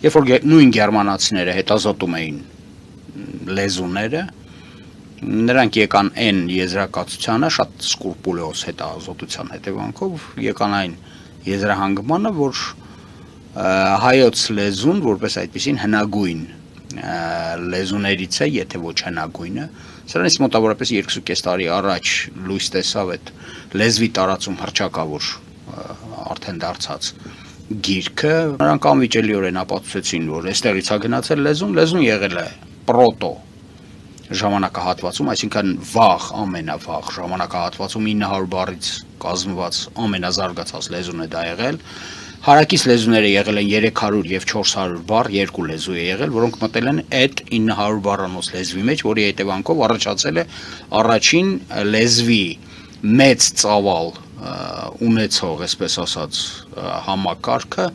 Երբ որ նույն գերմանացիները հետազոտում էին լեզուները, նրանք եկան այն եզրակացությանը, շատ սկրուպուլոզ հետազոտության հետևանքով եկան այն եզրահանգմանը, որ հայոց լեզուն, որպես այդպիսին հնագույն լեզուներից է, եթե ոչ հնագույնը, սրանից մոտավորապես 2.5 տարի առաջ լույս տեսավ այդ լեզվի տարածում հռչակավոր արդեն դարձած գիրքը, նրանք անվիճելիորեն ապացուցեցին, որ այստեղից է գնացել լեզուն եղել է պրոտո ժամանակահատվածում, այսինքն վաղ, ամենավաղ ժամանակահատվածում 900 բառից կազմված ամենազարգացած լեզուն է դա եղել, հարակից լեզուները եղել են 300 և 400 բառ, երկու լեզու է եղել, որոնք մտել են այդ 900 բառանոց լեզվի մեջ, որի հետևանքով առաջացել է առաջին լեզվի մեծ ծավալ ունեցող, այսպես ասած, համակարգը,